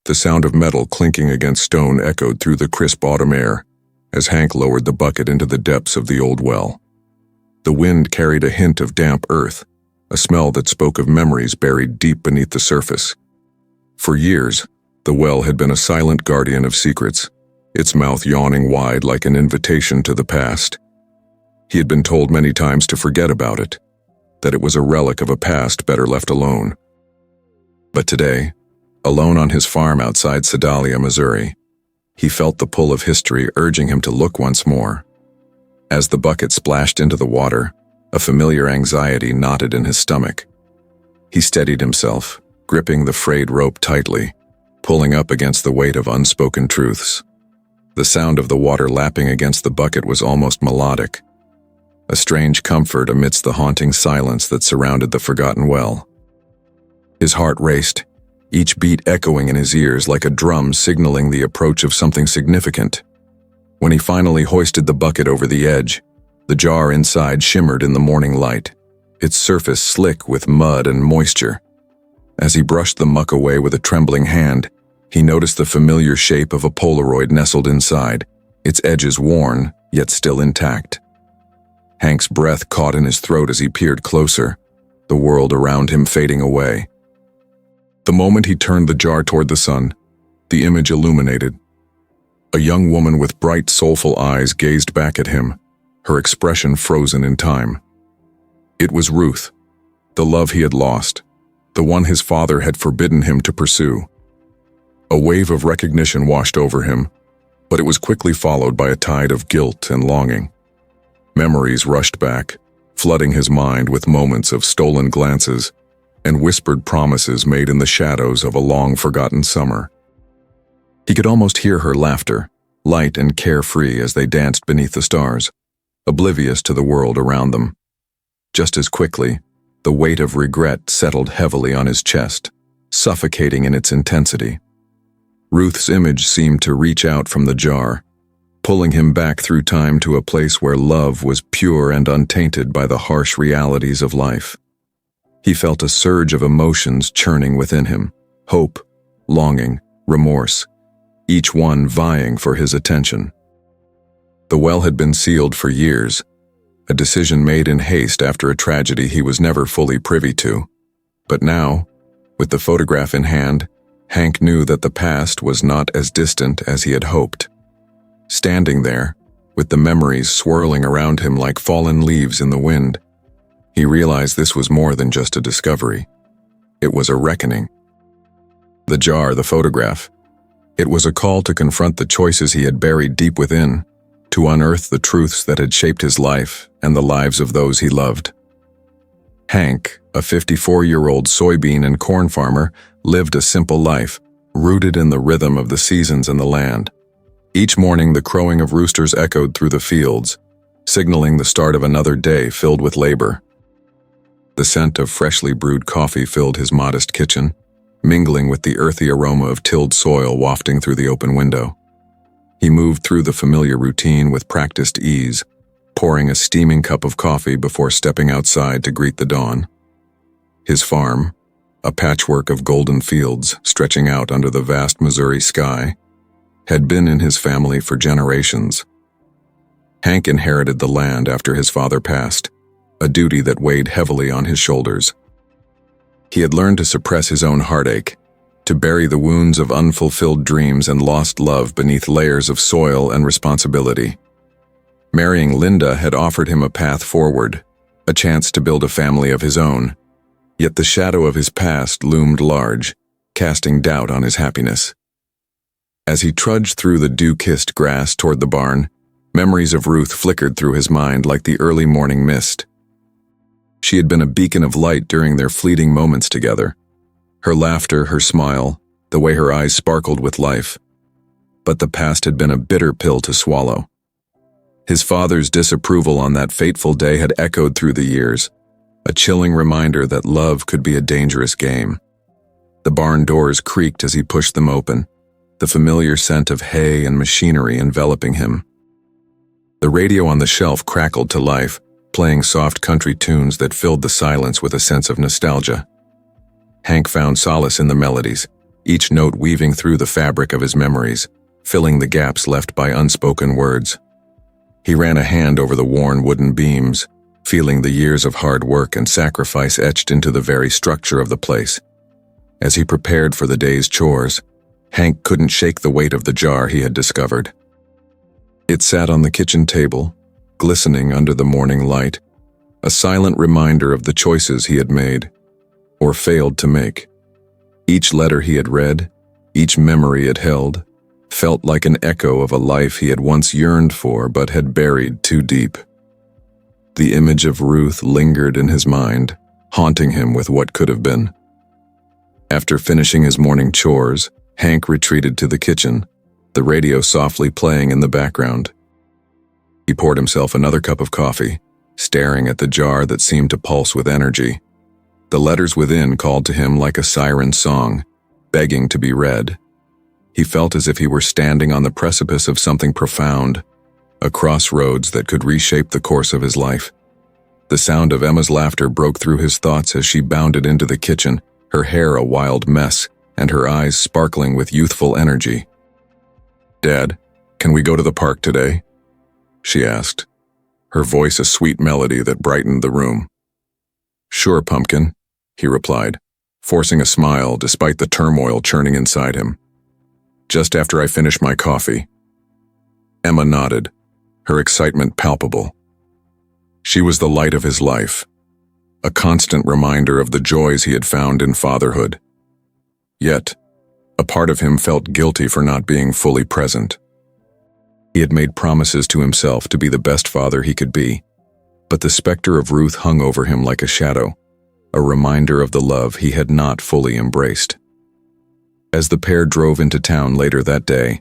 The sound of metal clinking against stone echoed through the crisp autumn air as Hank lowered the bucket into the depths of the old well. The wind carried a hint of damp earth, a smell that spoke of memories buried deep beneath the surface. For years, the well had been a silent guardian of secrets, its mouth yawning wide like an invitation to the past. He had been told many times to forget about it, that it was a relic of a past better left alone. But today, alone on his farm outside Sedalia, Missouri, he felt the pull of history urging him to look once more. As the bucket splashed into the water, a familiar anxiety knotted in his stomach. He steadied himself, gripping the frayed rope tightly, pulling up against the weight of unspoken truths. The sound of the water lapping against the bucket was almost melodic, a strange comfort amidst the haunting silence that surrounded the forgotten well. His heart raced, each beat echoing in his ears like a drum signaling the approach of something significant. When he finally hoisted the bucket over the edge, the jar inside shimmered in the morning light, its surface slick with mud and moisture. As he brushed the muck away with a trembling hand, he noticed the familiar shape of a Polaroid nestled inside, its edges worn, yet still intact. Hank's breath caught in his throat as he peered closer, the world around him fading away. The moment he turned the jar toward the sun, the image illuminated. A young woman with bright, soulful eyes gazed back at him, her expression frozen in time. It was Ruth, the love he had lost, the one his father had forbidden him to pursue. A wave of recognition washed over him, but it was quickly followed by a tide of guilt and longing. Memories rushed back, flooding his mind with moments of stolen glances and whispered promises made in the shadows of a long-forgotten summer. He could almost hear her laughter, light and carefree as they danced beneath the stars, oblivious to the world around them. Just as quickly, the weight of regret settled heavily on his chest, suffocating in its intensity. Ruth's image seemed to reach out from the jar, pulling him back through time to a place where love was pure and untainted by the harsh realities of life. He felt a surge of emotions churning within him, hope, longing, remorse, each one vying for his attention. The well had been sealed for years, a decision made in haste after a tragedy he was never fully privy to. But now, with the photograph in hand, Hank knew that the past was not as distant as he had hoped. Standing there, with the memories swirling around him like fallen leaves in the wind, he realized this was more than just a discovery. It was a reckoning. The jar, the photograph, it was a call to confront the choices he had buried deep within, to unearth the truths that had shaped his life and the lives of those he loved. Hank, a 54-year-old soybean and corn farmer, lived a simple life, rooted in the rhythm of the seasons and the land. Each morning the crowing of roosters echoed through the fields, signaling the start of another day filled with labor. The scent of freshly brewed coffee filled his modest kitchen, mingling with the earthy aroma of tilled soil wafting through the open window. He moved through the familiar routine with practiced ease, pouring a steaming cup of coffee before stepping outside to greet the dawn. His farm, a patchwork of golden fields stretching out under the vast Missouri sky, had been in his family for generations. Hank inherited the land after his father passed, a duty that weighed heavily on his shoulders. He had learned to suppress his own heartache, to bury the wounds of unfulfilled dreams and lost love beneath layers of soil and responsibility. Marrying Linda had offered him a path forward, a chance to build a family of his own, yet the shadow of his past loomed large, casting doubt on his happiness. As he trudged through the dew-kissed grass toward the barn, memories of Ruth flickered through his mind like the early morning mist. She had been a beacon of light during their fleeting moments together. Her laughter, her smile, the way her eyes sparkled with life. But the past had been a bitter pill to swallow. His father's disapproval on that fateful day had echoed through the years, a chilling reminder that love could be a dangerous game. The barn doors creaked as he pushed them open, the familiar scent of hay and machinery enveloping him. The radio on the shelf crackled to life, playing soft country tunes that filled the silence with a sense of nostalgia. Hank found solace in the melodies, each note weaving through the fabric of his memories, filling the gaps left by unspoken words. He ran a hand over the worn wooden beams, feeling the years of hard work and sacrifice etched into the very structure of the place. As he prepared for the day's chores, Hank couldn't shake the weight of the jar he had discovered. It sat on the kitchen table, glistening under the morning light, a silent reminder of the choices he had made, or failed to make. Each letter he had read, each memory it held, felt like an echo of a life he had once yearned for but had buried too deep. The image of Ruth lingered in his mind, haunting him with what could have been. After finishing his morning chores, Hank retreated to the kitchen, the radio softly playing in the background. He poured himself another cup of coffee, staring at the jar that seemed to pulse with energy. The letters within called to him like a siren song, begging to be read. He felt as if he were standing on the precipice of something profound, a crossroads that could reshape the course of his life. The sound of Emma's laughter broke through his thoughts as she bounded into the kitchen, her hair a wild mess and her eyes sparkling with youthful energy. "Dad, can we go to the park today?" she asked, her voice a sweet melody that brightened the room. "Sure, Pumpkin," he replied, forcing a smile despite the turmoil churning inside him. "Just after I finish my coffee." Emma nodded, her excitement palpable. She was the light of his life, a constant reminder of the joys he had found in fatherhood. Yet, a part of him felt guilty for not being fully present. He had made promises to himself to be the best father he could be, but the specter of Ruth hung over him like a shadow, a reminder of the love he had not fully embraced. As the pair drove into town later that day,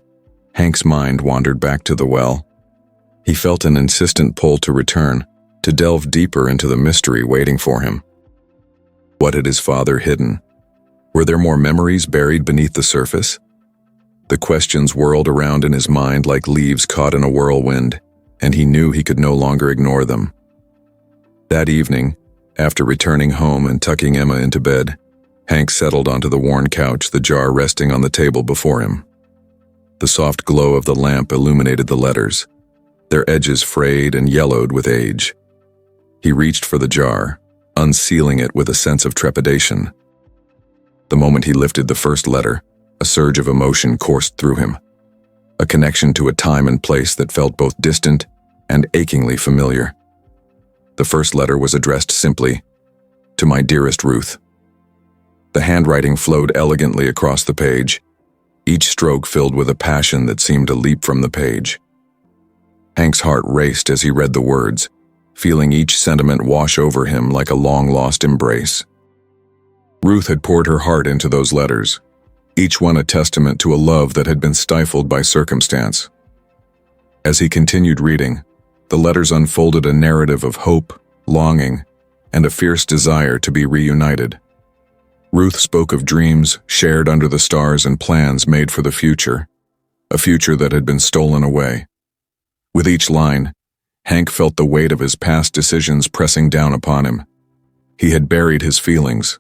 Hank's mind wandered back to the well. He felt an insistent pull to return, to delve deeper into the mystery waiting for him. What had his father hidden? Were there more memories buried beneath the surface? The questions whirled around in his mind like leaves caught in a whirlwind, and he knew he could no longer ignore them. That evening, after returning home and tucking Emma into bed, Hank settled onto the worn couch, the jar resting on the table before him. The soft glow of the lamp illuminated the letters, their edges frayed and yellowed with age. He reached for the jar, unsealing it with a sense of trepidation. The moment he lifted the first letter, a surge of emotion coursed through him, a connection to a time and place that felt both distant and achingly familiar. The first letter was addressed simply, "To my dearest Ruth." The handwriting flowed elegantly across the page, each stroke filled with a passion that seemed to leap from the page. Hank's heart raced as he read the words, feeling each sentiment wash over him like a long-lost embrace. Ruth had poured her heart into those letters, each one a testament to a love that had been stifled by circumstance. As he continued reading, the letters unfolded a narrative of hope, longing, and a fierce desire to be reunited. Ruth spoke of dreams shared under the stars and plans made for the future, a future that had been stolen away. With each line, Hank felt the weight of his past decisions pressing down upon him. He had buried his feelings,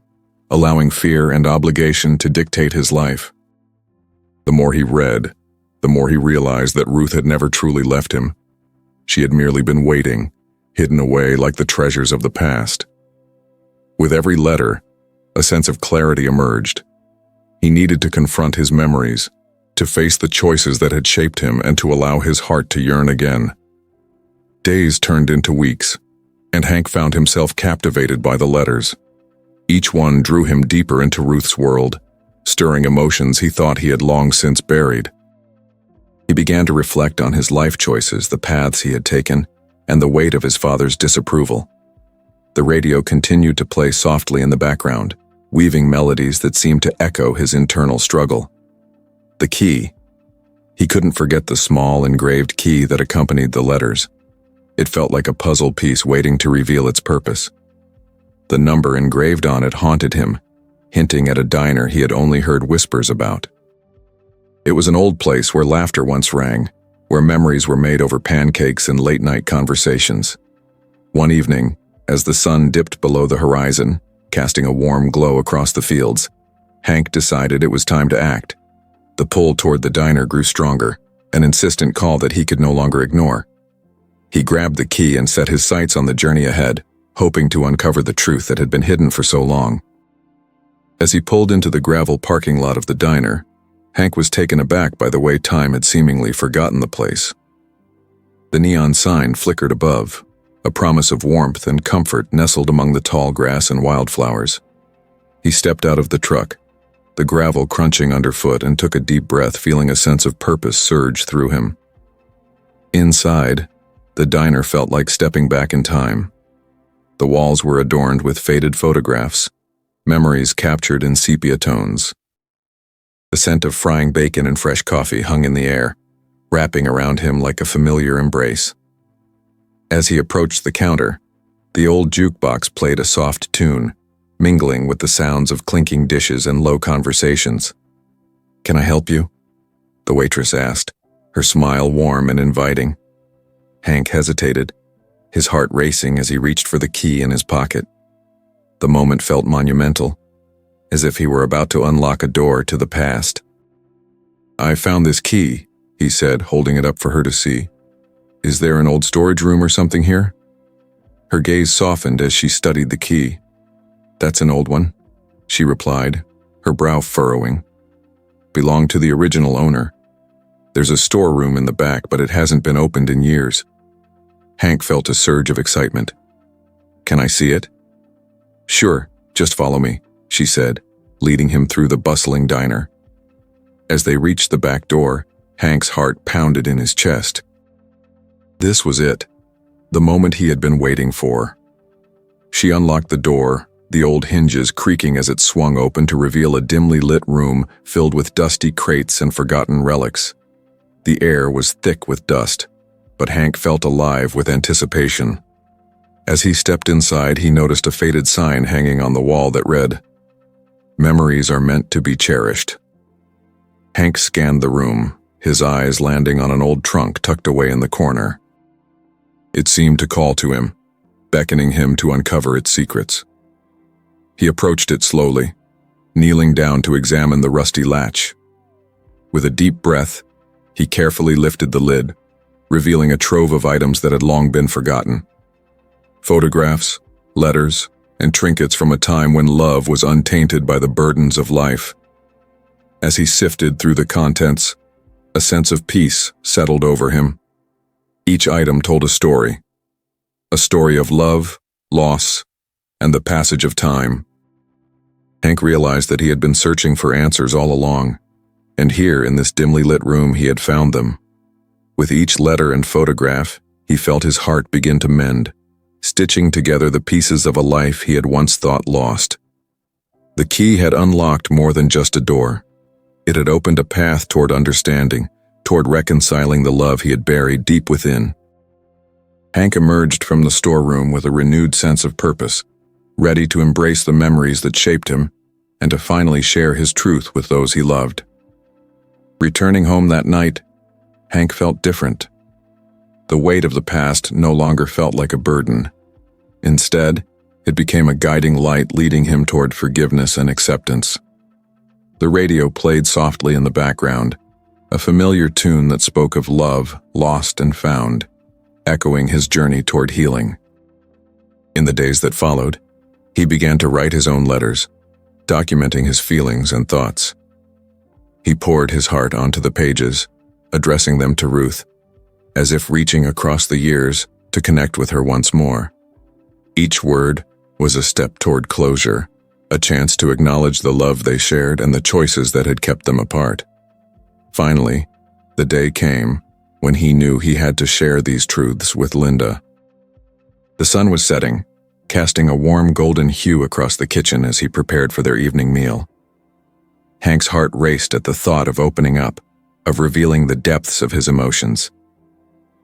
allowing fear and obligation to dictate his life. The more he read, the more he realized that Ruth had never truly left him. She had merely been waiting, hidden away like the treasures of the past. With every letter, a sense of clarity emerged. He needed to confront his memories, to face the choices that had shaped him, and to allow his heart to yearn again. Days turned into weeks, and Hank found himself captivated by the letters. Each one drew him deeper into Ruth's world, stirring emotions he thought he had long since buried. He began to reflect on his life choices, the paths he had taken, and the weight of his father's disapproval. The radio continued to play softly in the background, weaving melodies that seemed to echo his internal struggle. The key. He couldn't forget the small engraved key that accompanied the letters. It felt like a puzzle piece waiting to reveal its purpose. The number engraved on it haunted him, hinting at a diner he had only heard whispers about. It was an old place where laughter once rang, where memories were made over pancakes and late-night conversations. One evening, as the sun dipped below the horizon, casting a warm glow across the fields, Hank decided it was time to act. The pull toward the diner grew stronger, an insistent call that he could no longer ignore. He grabbed the key and set his sights on the journey ahead, hoping to uncover the truth that had been hidden for so long. As he pulled into the gravel parking lot of the diner, Hank was taken aback by the way time had seemingly forgotten the place. The neon sign flickered above, a promise of warmth and comfort nestled among the tall grass and wildflowers. He stepped out of the truck, the gravel crunching underfoot, and took a deep breath, feeling a sense of purpose surge through him. Inside, the diner felt like stepping back in time. The walls were adorned with faded photographs, memories captured in sepia tones. The scent of frying bacon and fresh coffee hung in the air, wrapping around him like a familiar embrace. As he approached the counter, the old jukebox played a soft tune, mingling with the sounds of clinking dishes and low conversations. "Can I help you?" the waitress asked, her smile warm and inviting. Hank hesitated, his heart racing as he reached for the key in his pocket. The moment felt monumental, as if he were about to unlock a door to the past. "I found this key," he said, holding it up for her to see. "Is there an old storage room or something here?" Her gaze softened as she studied the key. "That's an old one," she replied, her brow furrowing. "Belonged to the original owner. There's a storeroom in the back, but it hasn't been opened in years." Hank felt a surge of excitement. "Can I see it?" "Sure, just follow me," she said, leading him through the bustling diner. As they reached the back door, Hank's heart pounded in his chest. This was it, the moment he had been waiting for. She unlocked the door, the old hinges creaking as it swung open to reveal a dimly lit room filled with dusty crates and forgotten relics. The air was thick with dust, but Hank felt alive with anticipation. As he stepped inside, he noticed a faded sign hanging on the wall that read, "Memories are meant to be cherished." Hank scanned the room, his eyes landing on an old trunk tucked away in the corner. It seemed to call to him, beckoning him to uncover its secrets. He approached it slowly, kneeling down to examine the rusty latch. With a deep breath, he carefully lifted the lid, revealing a trove of items that had long been forgotten. Photographs, letters, and trinkets from a time when love was untainted by the burdens of life. As he sifted through the contents, a sense of peace settled over him. Each item told a story of love, loss, and the passage of time. Hank realized that he had been searching for answers all along, and here in this dimly lit room he had found them. With each letter and photograph, he felt his heart begin to mend, stitching together the pieces of a life he had once thought lost. The key had unlocked more than just a door. It had opened a path toward understanding, toward reconciling the love he had buried deep within. Hank emerged from the storeroom with a renewed sense of purpose, ready to embrace the memories that shaped him and to finally share his truth with those he loved. Returning home that night, Hank felt different. The weight of the past no longer felt like a burden. Instead, it became a guiding light leading him toward forgiveness and acceptance. The radio played softly in the background, a familiar tune that spoke of love lost and found, echoing his journey toward healing. In the days that followed, he began to write his own letters, documenting his feelings and thoughts. He poured his heart onto the pages, addressing them to Ruth, as if reaching across the years to connect with her once more. Each word was a step toward closure, a chance to acknowledge the love they shared and the choices that had kept them apart. Finally, the day came when he knew he had to share these truths with Linda. The sun was setting, casting a warm golden hue across the kitchen as he prepared for their evening meal. Hank's heart raced at the thought of opening up, of revealing the depths of his emotions.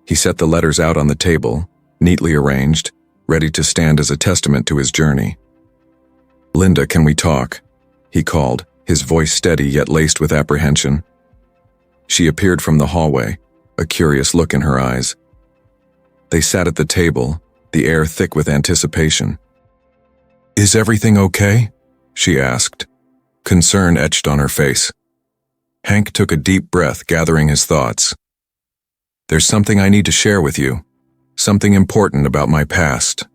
He set the letters out on the table, neatly arranged, ready to stand as a testament to his journey. "Linda, can we talk?" he called, his voice steady yet laced with apprehension. She appeared from the hallway, a curious look in her eyes. They sat at the table, the air thick with anticipation. "Is everything okay?" she asked, Concern etched on her face. Hank took a deep breath, gathering his thoughts. "There's something I need to share with you. Something important about my past."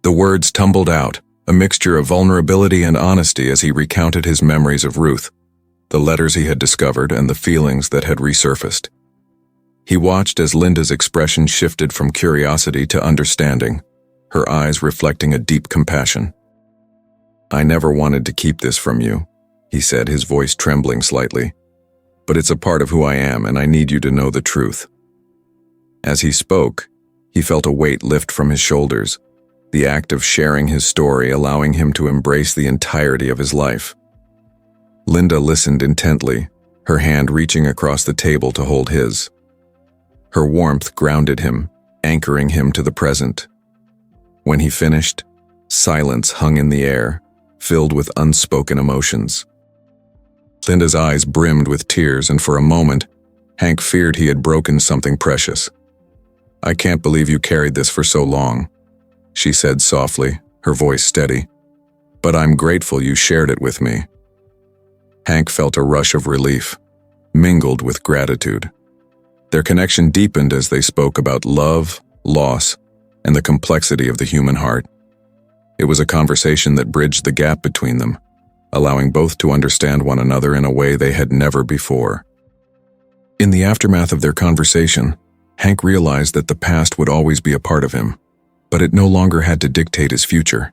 The words tumbled out, a mixture of vulnerability and honesty as he recounted his memories of Ruth, the letters he had discovered and the feelings that had resurfaced. He watched as Linda's expression shifted from curiosity to understanding, her eyes reflecting a deep compassion. "I never wanted to keep this from you," he said, his voice trembling slightly. "But it's a part of who I am, and I need you to know the truth." As he spoke, he felt a weight lift from his shoulders, the act of sharing his story allowing him to embrace the entirety of his life. Linda listened intently, her hand reaching across the table to hold his. Her warmth grounded him, anchoring him to the present. When he finished, silence hung in the air, filled with unspoken emotions. Linda's eyes brimmed with tears, and for a moment, Hank feared he had broken something precious. "I can't believe you carried this for so long," she said softly, her voice steady. "But I'm grateful you shared it with me." Hank felt a rush of relief, mingled with gratitude. Their connection deepened as they spoke about love, loss, and the complexity of the human heart. It was a conversation that bridged the gap between them, allowing both to understand one another in a way they had never before. In the aftermath of their conversation, Hank realized that the past would always be a part of him, but it no longer had to dictate his future.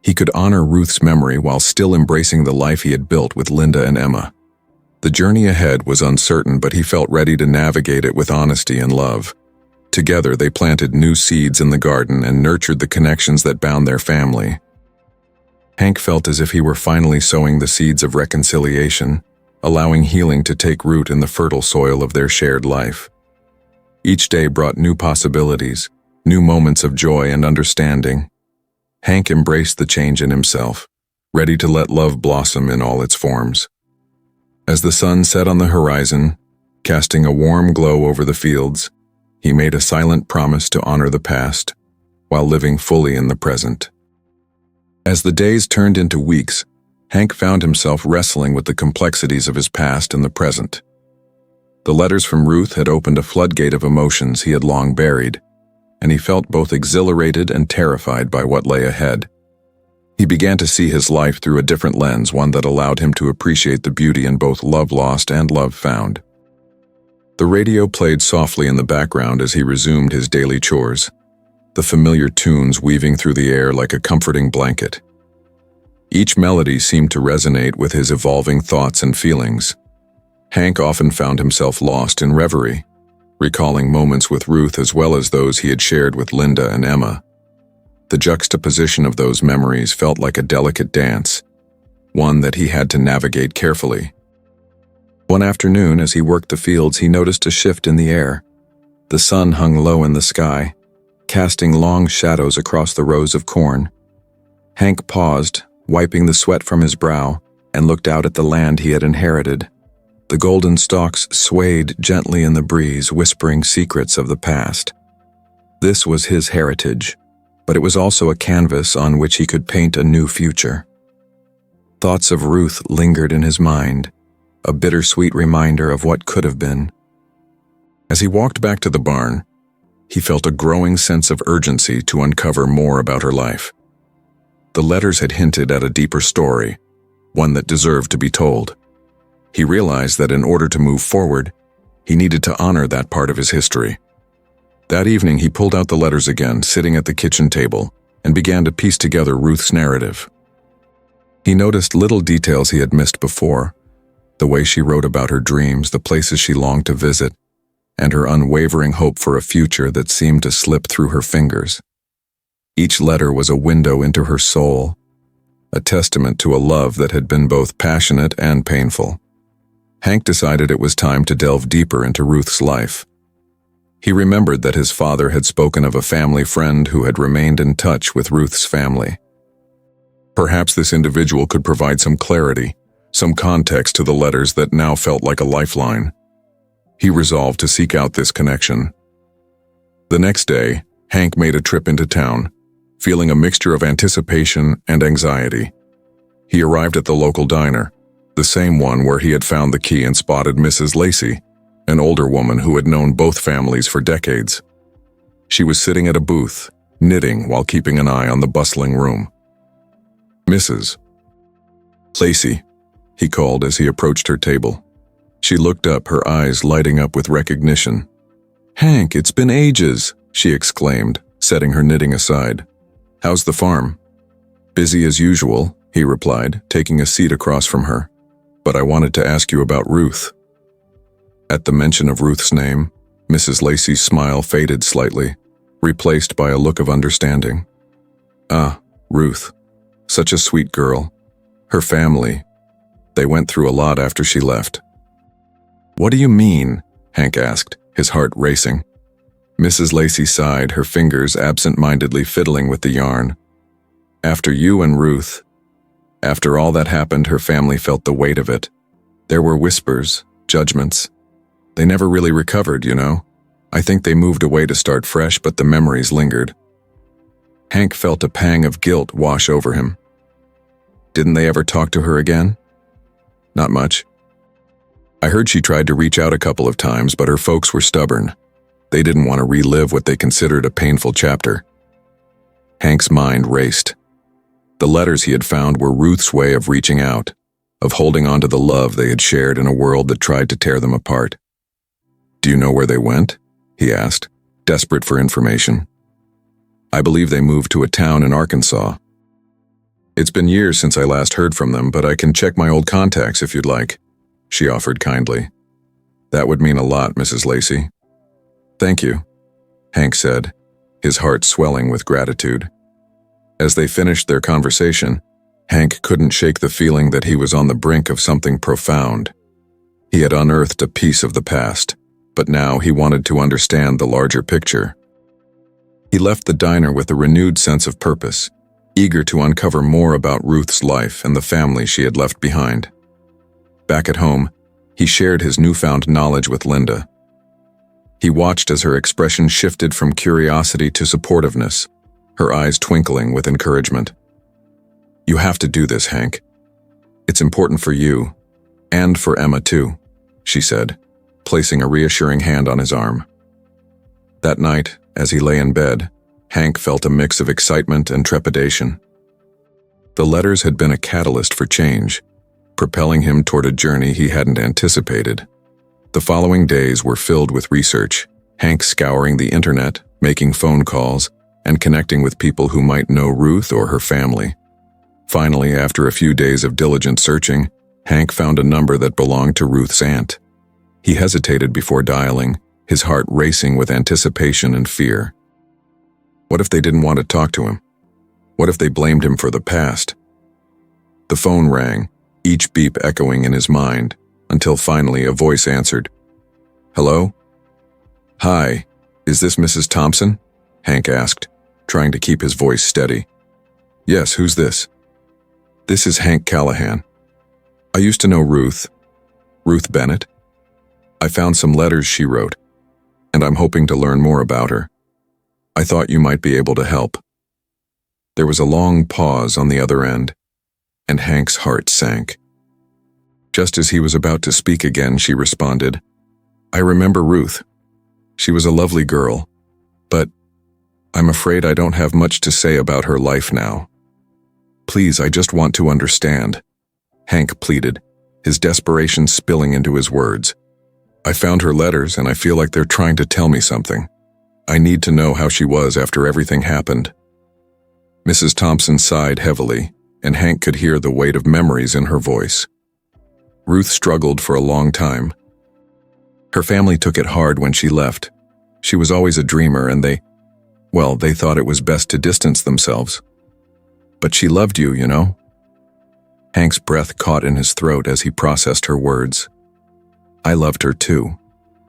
He could honor Ruth's memory while still embracing the life he had built with Linda and Emma. The journey ahead was uncertain, but he felt ready to navigate it with honesty and love. Together, they planted new seeds in the garden and nurtured the connections that bound their family. Hank felt as if he were finally sowing the seeds of reconciliation, allowing healing to take root in the fertile soil of their shared life. Each day brought new possibilities, new moments of joy and understanding. Hank embraced the change in himself, ready to let love blossom in all its forms. As the sun set on the horizon, casting a warm glow over the fields, he made a silent promise to honor the past, while living fully in the present. As the days turned into weeks, Hank found himself wrestling with the complexities of his past and the present. The letters from Ruth had opened a floodgate of emotions he had long buried, and he felt both exhilarated and terrified by what lay ahead. He began to see his life through a different lens, one that allowed him to appreciate the beauty in both love lost and love found. The radio played softly in the background as he resumed his daily chores, the familiar tunes weaving through the air like a comforting blanket. Each melody seemed to resonate with his evolving thoughts and feelings. Hank often found himself lost in reverie, recalling moments with Ruth as well as those he had shared with Linda and Emma. The juxtaposition of those memories felt like a delicate dance, one that he had to navigate carefully. One afternoon, as he worked the fields, he noticed a shift in the air. The sun hung low in the sky, casting long shadows across the rows of corn. Hank paused, wiping the sweat from his brow, and looked out at the land he had inherited. The golden stalks swayed gently in the breeze, whispering secrets of the past. This was his heritage, but it was also a canvas on which he could paint a new future. Thoughts of Ruth lingered in his mind, a bittersweet reminder of what could have been. As he walked back to the barn, he felt a growing sense of urgency to uncover more about her life. The letters had hinted at a deeper story, one that deserved to be told. He realized that in order to move forward, he needed to honor that part of his history. That evening, he pulled out the letters again, sitting at the kitchen table, and began to piece together Ruth's narrative. He noticed little details he had missed before, the way she wrote about her dreams, the places she longed to visit, and her unwavering hope for a future that seemed to slip through her fingers. Each letter was a window into her soul, a testament to a love that had been both passionate and painful. Hank decided it was time to delve deeper into Ruth's life. He remembered that his father had spoken of a family friend who had remained in touch with Ruth's family. Perhaps this individual could provide some clarity, some context to the letters that now felt like a lifeline. He resolved to seek out this connection. The next day, Hank made a trip into town, feeling a mixture of anticipation and anxiety. He arrived at the local diner, the same one where he had found the key and spotted Mrs. Lacey, an older woman who had known both families for decades. She was sitting at a booth, knitting while keeping an eye on the bustling room. "Mrs. Lacey," he called as he approached her table. She looked up, her eyes lighting up with recognition. "Hank, it's been ages," she exclaimed, setting her knitting aside. "How's the farm?" "Busy as usual," he replied, taking a seat across from her. "But I wanted to ask you about Ruth." At the mention of Ruth's name, Mrs. Lacey's smile faded slightly, replaced by a look of understanding. "Ah, Ruth. Such a sweet girl. Her family. They went through a lot after she left." "What do you mean?" Hank asked, his heart racing. Mrs. Lacey sighed, her fingers absent-mindedly fiddling with the yarn. "After you and Ruth, after all that happened, her family felt the weight of it. There were whispers, judgments. They never really recovered, you know. I think they moved away to start fresh, but the memories lingered." Hank felt a pang of guilt wash over him. "Didn't they ever talk to her again?" "Not much. I heard she tried to reach out a couple of times, but her folks were stubborn. They didn't want to relive what they considered a painful chapter." Hank's mind raced. The letters he had found were Ruth's way of reaching out, of holding on to the love they had shared in a world that tried to tear them apart. "Do you know where they went?" he asked, desperate for information. "I believe they moved to a town in Arkansas. It's been years since I last heard from them, but I can check my old contacts if you'd like," she offered kindly. "That would mean a lot, Mrs. Lacey." "Thank you," Hank said, his heart swelling with gratitude. As they finished their conversation, Hank couldn't shake the feeling that he was on the brink of something profound. He had unearthed a piece of the past, but now he wanted to understand the larger picture. He left the diner with a renewed sense of purpose, eager to uncover more about Ruth's life and the family she had left behind. Back at home, he shared his newfound knowledge with Linda. He watched as her expression shifted from curiosity to supportiveness, her eyes twinkling with encouragement. "You have to do this, Hank. It's important for you, and for Emma too," she said, placing a reassuring hand on his arm. That night, as he lay in bed, Hank felt a mix of excitement and trepidation. The letters had been a catalyst for change, propelling him toward a journey he hadn't anticipated. The following days were filled with research, Hank scouring the internet, making phone calls, and connecting with people who might know Ruth or her family. Finally, after a few days of diligent searching, Hank found a number that belonged to Ruth's aunt. He hesitated before dialing, his heart racing with anticipation and fear. What if they didn't want to talk to him? What if they blamed him for the past? The phone rang, each beep echoing in his mind, until finally a voice answered. "Hello?" "Hi, is this Mrs. Thompson?" Hank asked, trying to keep his voice steady. "Yes, who's this?" "This is Hank Callahan. I used to know Ruth. Ruth Bennett. I found some letters she wrote, and I'm hoping to learn more about her. I thought you might be able to help." There was a long pause on the other end, and Hank's heart sank. Just as he was about to speak again, she responded, "I remember Ruth. She was a lovely girl, but I'm afraid I don't have much to say about her life now. Please, I just want to understand," Hank pleaded, his desperation spilling into his words. "I found her letters and I feel like they're trying to tell me something. I need to know how she was after everything happened." Mrs. Thompson sighed heavily, and Hank could hear the weight of memories in her voice. Ruth struggled for a long time. Her family took it hard when she left. She was always a dreamer and they thought it was best to distance themselves. But she loved you, you know? Hank's breath caught in his throat as he processed her words. "I loved her too,"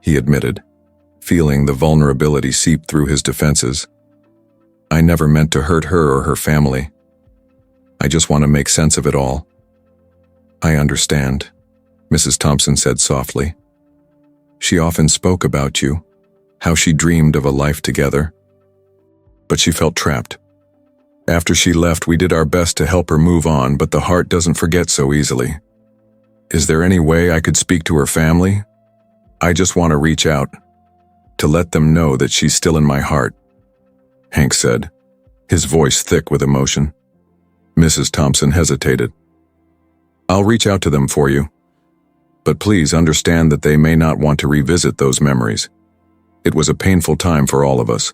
he admitted, feeling the vulnerability seep through his defenses. "I never meant to hurt her or her family. I just want to make sense of it all." "I understand," Mrs. Thompson said softly. "She often spoke about you, how she dreamed of a life together. But she felt trapped. After she left, we did our best to help her move on, but the heart doesn't forget so easily. Is there any way I could speak to her family? I just want to reach out, to let them know that she's still in my heart," Hank said, his voice thick with emotion. Mrs. Thompson hesitated. "I'll reach out to them for you, but please understand that they may not want to revisit those memories. It was a painful time for all of us."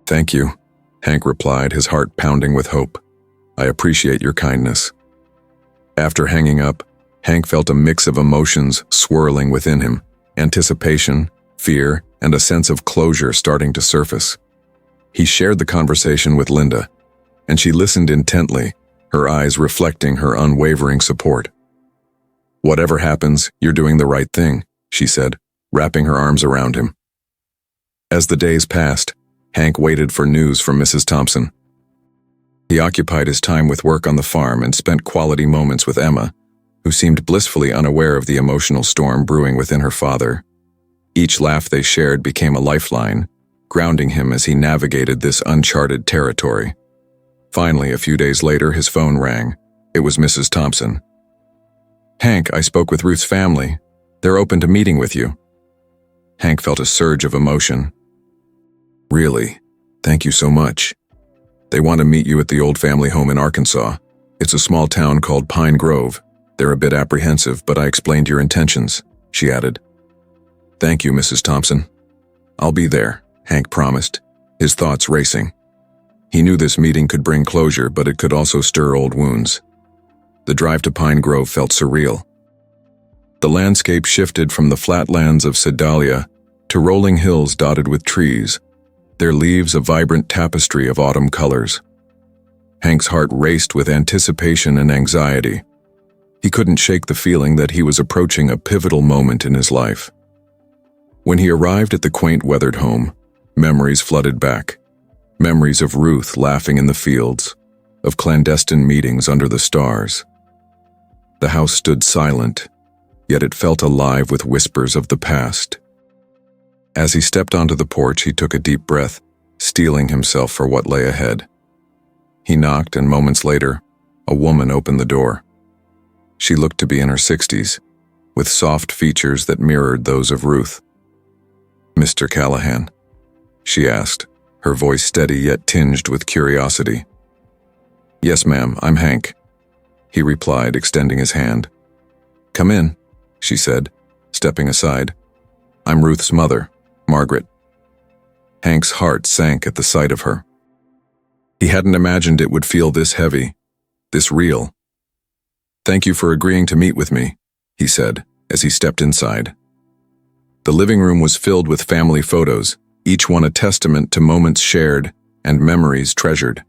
"Thank you," Hank replied, his heart pounding with hope. "I appreciate your kindness." After hanging up, Hank felt a mix of emotions swirling within him, anticipation, fear, and a sense of closure starting to surface. He shared the conversation with Linda, and she listened intently, her eyes reflecting her unwavering support. "Whatever happens, you're doing the right thing," she said, wrapping her arms around him. As the days passed, Hank waited for news from Mrs. Thompson. He occupied his time with work on the farm and spent quality moments with Emma, who seemed blissfully unaware of the emotional storm brewing within her father. Each laugh they shared became a lifeline, grounding him as he navigated this uncharted territory. Finally, a few days later, his phone rang. It was Mrs. Thompson. "Hank, I spoke with Ruth's family. They're open to meeting with you." Hank felt a surge of emotion. "Really? Thank you so much. They want to meet you at the old family home in Arkansas. It's a small town called Pine Grove. They're a bit apprehensive, but I explained your intentions," she added. "Thank you, Mrs. Thompson. I'll be there," Hank promised, his thoughts racing. He knew this meeting could bring closure, but it could also stir old wounds. The drive to Pine Grove felt surreal. The landscape shifted from the flatlands of Sedalia to rolling hills dotted with trees, their leaves a vibrant tapestry of autumn colors. Hank's heart raced with anticipation and anxiety. He couldn't shake the feeling that he was approaching a pivotal moment in his life. When he arrived at the quaint weathered home, memories flooded back. Memories of Ruth laughing in the fields, of clandestine meetings under the stars. The house stood silent, yet it felt alive with whispers of the past. As he stepped onto the porch, he took a deep breath, steeling himself for what lay ahead. He knocked, and moments later, a woman opened the door. She looked to be in her 60s, with soft features that mirrored those of Ruth. "Mr. Callahan?" she asked, her voice steady yet tinged with curiosity. "Yes, ma'am, I'm Hank," he replied, extending his hand. "Come in," she said, stepping aside. "I'm Ruth's mother, Margaret." Hank's heart sank at the sight of her. He hadn't imagined it would feel this heavy, this real. "Thank you for agreeing to meet with me," he said, as he stepped inside. The living room was filled with family photos, each one a testament to moments shared and memories treasured.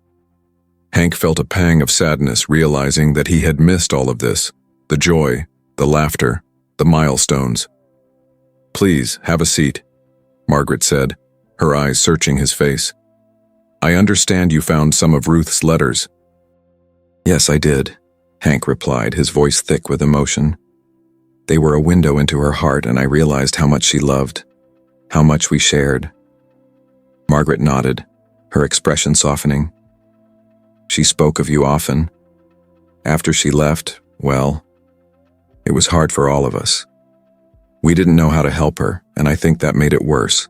Hank felt a pang of sadness, realizing that he had missed all of this, the joy, the laughter, the milestones. "Please, have a seat," Margaret said, her eyes searching his face. "I understand you found some of Ruth's letters." "Yes, I did," Hank replied, his voice thick with emotion. "They were a window into her heart, and I realized how much she loved, how much we shared." Margaret nodded, her expression softening. "She spoke of you often. After she left, well, it was hard for all of us. We didn't know how to help her, and I think that made it worse.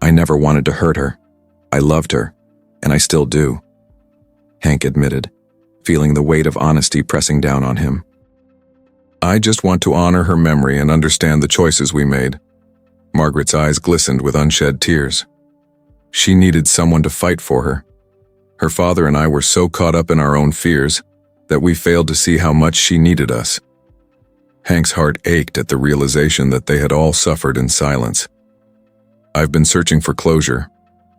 I never wanted to hurt her. I loved her, and I still do," Hank admitted, feeling the weight of honesty pressing down on him. "I just want to honor her memory and understand the choices we made." Margaret's eyes glistened with unshed tears. She needed someone to fight for her. Her father and I were so caught up in our own fears that we failed to see how much she needed us. Hank's heart ached at the realization that they had all suffered in silence. "I've been searching for closure.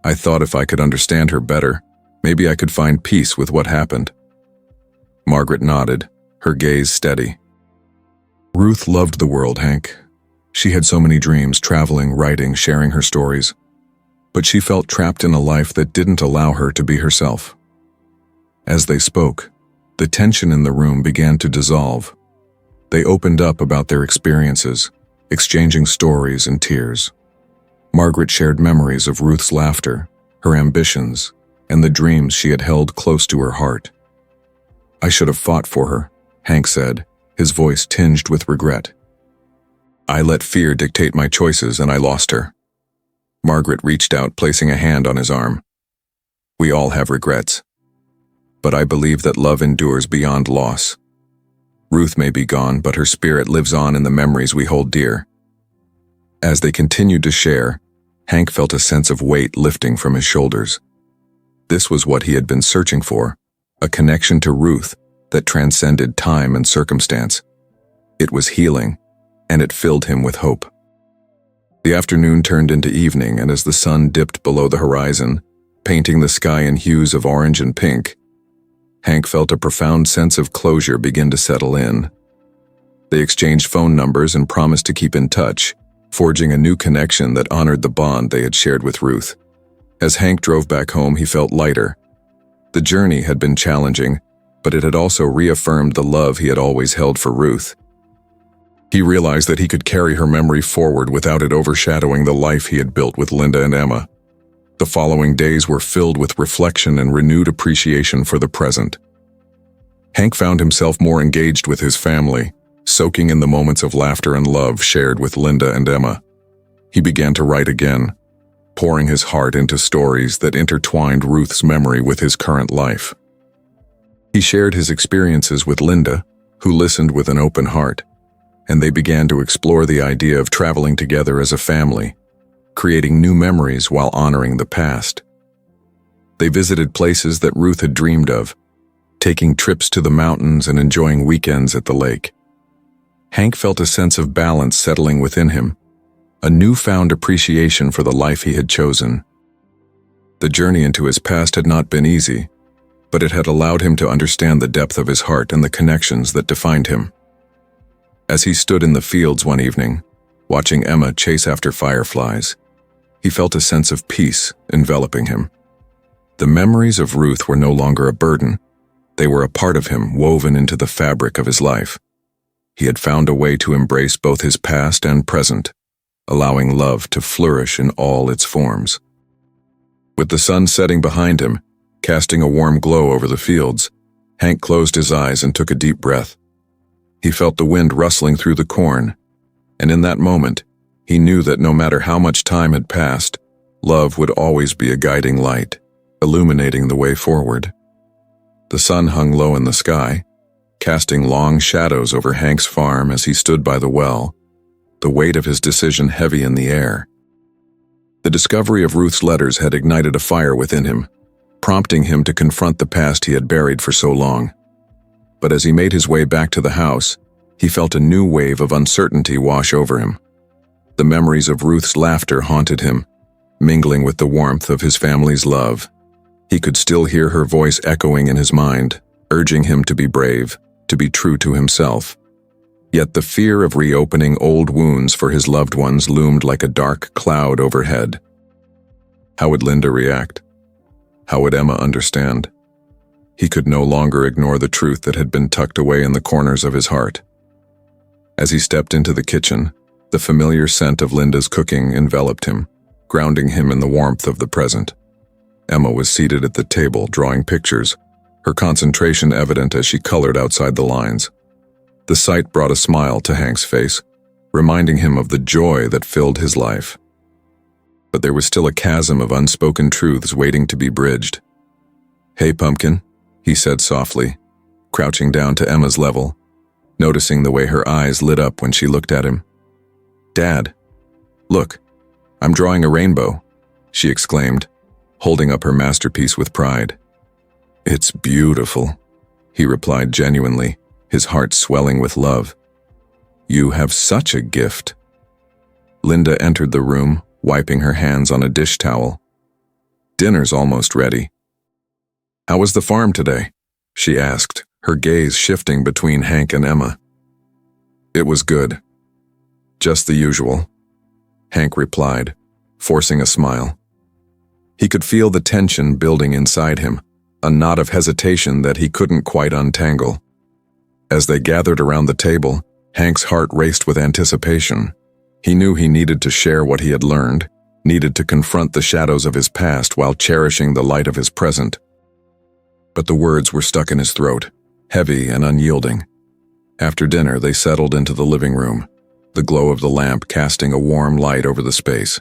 I thought if I could understand her better, maybe I could find peace with what happened." Margaret nodded, her gaze steady. "Ruth loved the world, Hank. She had so many dreams, traveling, writing, sharing her stories. But she felt trapped in a life that didn't allow her to be herself." As they spoke, the tension in the room began to dissolve. They opened up about their experiences, exchanging stories and tears. Margaret shared memories of Ruth's laughter, her ambitions, and the dreams she had held close to her heart. "I should have fought for her," Hank said, his voice tinged with regret. "I let fear dictate my choices and I lost her." Margaret reached out, placing a hand on his arm. "We all have regrets. But I believe that love endures beyond loss. Ruth may be gone, but her spirit lives on in the memories we hold dear." As they continued to share, Hank felt a sense of weight lifting from his shoulders. This was what he had been searching for, a connection to Ruth that transcended time and circumstance. It was healing, and it filled him with hope. The afternoon turned into evening, and as the sun dipped below the horizon, painting the sky in hues of orange and pink, Hank felt a profound sense of closure begin to settle in. They exchanged phone numbers and promised to keep in touch, forging a new connection that honored the bond they had shared with Ruth. As Hank drove back home, he felt lighter. The journey had been challenging, but it had also reaffirmed the love he had always held for Ruth. He realized that he could carry her memory forward without it overshadowing the life he had built with Linda and Emma. The following days were filled with reflection and renewed appreciation for the present. Hank found himself more engaged with his family, soaking in the moments of laughter and love shared with Linda and Emma. He began to write again, pouring his heart into stories that intertwined Ruth's memory with his current life. He shared his experiences with Linda, who listened with an open heart, and they began to explore the idea of traveling together as a family, creating new memories while honoring the past. They visited places that Ruth had dreamed of, taking trips to the mountains and enjoying weekends at the lake. Hank felt a sense of balance settling within him, a newfound appreciation for the life he had chosen. The journey into his past had not been easy, but it had allowed him to understand the depth of his heart and the connections that defined him. As he stood in the fields one evening, watching Emma chase after fireflies, he felt a sense of peace enveloping him. The memories of Ruth were no longer a burden. They were a part of him, woven into the fabric of his life. He had found a way to embrace both his past and present, allowing love to flourish in all its forms. With the sun setting behind him, casting a warm glow over the fields, Hank closed his eyes and took a deep breath. He felt the wind rustling through the corn, and in that moment, he knew that no matter how much time had passed, love would always be a guiding light, illuminating the way forward. The sun hung low in the sky, casting long shadows over Hank's farm as he stood by the well, the weight of his decision heavy in the air. The discovery of Ruth's letters had ignited a fire within him, prompting him to confront the past he had buried for so long. But as he made his way back to the house, he felt a new wave of uncertainty wash over him. The memories of Ruth's laughter haunted him, mingling with the warmth of his family's love. He could still hear her voice echoing in his mind, urging him to be brave, to be true to himself. Yet the fear of reopening old wounds for his loved ones loomed like a dark cloud overhead. How would Linda react? How would Emma understand? He could no longer ignore the truth that had been tucked away in the corners of his heart. As he stepped into the kitchen, the familiar scent of Linda's cooking enveloped him, grounding him in the warmth of the present. Emma was seated at the table drawing pictures, her concentration evident as she colored outside the lines. The sight brought a smile to Hank's face, reminding him of the joy that filled his life. But there was still a chasm of unspoken truths waiting to be bridged. "Hey, Pumpkin," he said softly, crouching down to Emma's level, noticing the way her eyes lit up when she looked at him. "Dad, look, I'm drawing a rainbow," she exclaimed, holding up her masterpiece with pride. "It's beautiful," he replied genuinely, his heart swelling with love. "You have such a gift." Linda entered the room, wiping her hands on a dish towel. "Dinner's almost ready." "How was the farm today?" she asked, her gaze shifting between Hank and Emma. "It was good. Just the usual," Hank replied, forcing a smile. He could feel the tension building inside him, a knot of hesitation that he couldn't quite untangle. As they gathered around the table, Hank's heart raced with anticipation. He knew he needed to share what he had learned, needed to confront the shadows of his past while cherishing the light of his present. But the words were stuck in his throat, heavy and unyielding. After dinner, they settled into the living room, the glow of the lamp casting a warm light over the space.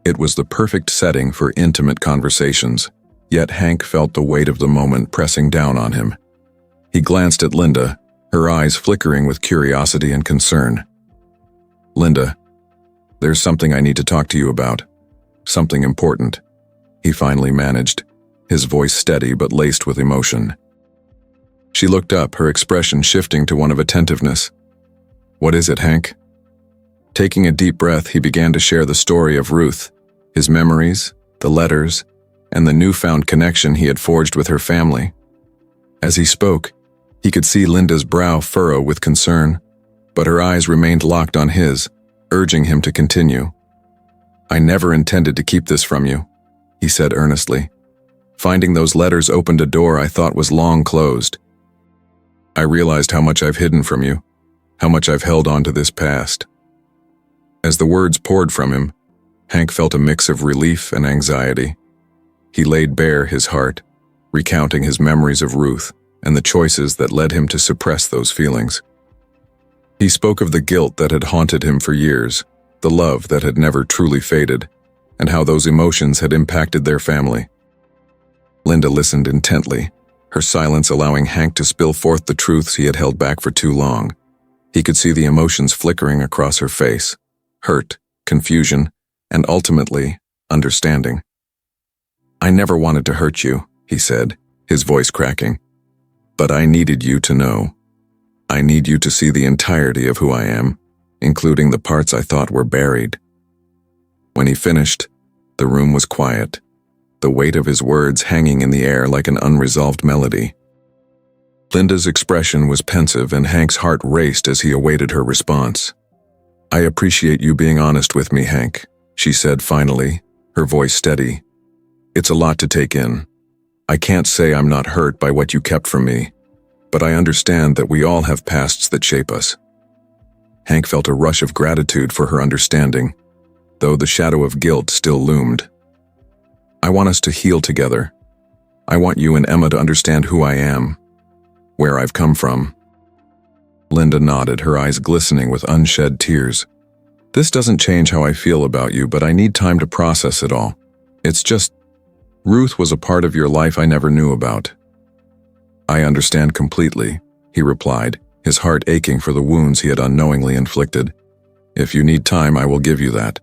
It was the perfect setting for intimate conversations, yet Hank felt the weight of the moment pressing down on him. He glanced at Linda, her eyes flickering with curiosity and concern. "Linda, there's something I need to talk to you about. Something important," he finally managed, his voice steady but laced with emotion. She looked up, her expression shifting to one of attentiveness. "What is it, Hank?" Taking a deep breath, he began to share the story of Ruth, his memories, the letters, and the newfound connection he had forged with her family. As he spoke, he could see Linda's brow furrow with concern, but her eyes remained locked on his, urging him to continue. "I never intended to keep this from you," he said earnestly. "Finding those letters opened a door I thought was long closed. I realized how much I've hidden from you, how much I've held on to this past." As the words poured from him, Hank felt a mix of relief and anxiety. He laid bare his heart, recounting his memories of Ruth and the choices that led him to suppress those feelings. He spoke of the guilt that had haunted him for years, the love that had never truly faded, and how those emotions had impacted their family. Linda listened intently, her silence allowing Hank to spill forth the truths he had held back for too long. He could see the emotions flickering across her face: hurt, confusion, and ultimately, understanding. "I never wanted to hurt you," he said, his voice cracking. "But I needed you to know. I need you to see the entirety of who I am, including the parts I thought were buried." When he finished, the room was quiet, the weight of his words hanging in the air like an unresolved melody. Linda's expression was pensive and Hank's heart raced as he awaited her response. "I appreciate you being honest with me, Hank," she said finally, her voice steady. "It's a lot to take in. I can't say I'm not hurt by what you kept from me, but I understand that we all have pasts that shape us." Hank felt a rush of gratitude for her understanding, though the shadow of guilt still loomed. "I want us to heal together. I want you and Emma to understand who I am, where I've come from." Linda nodded, her eyes glistening with unshed tears. "This doesn't change how I feel about you, but I need time to process it all. It's just, Ruth was a part of your life I never knew about." "I understand completely," he replied, his heart aching for the wounds he had unknowingly inflicted. "If you need time, I will give you that."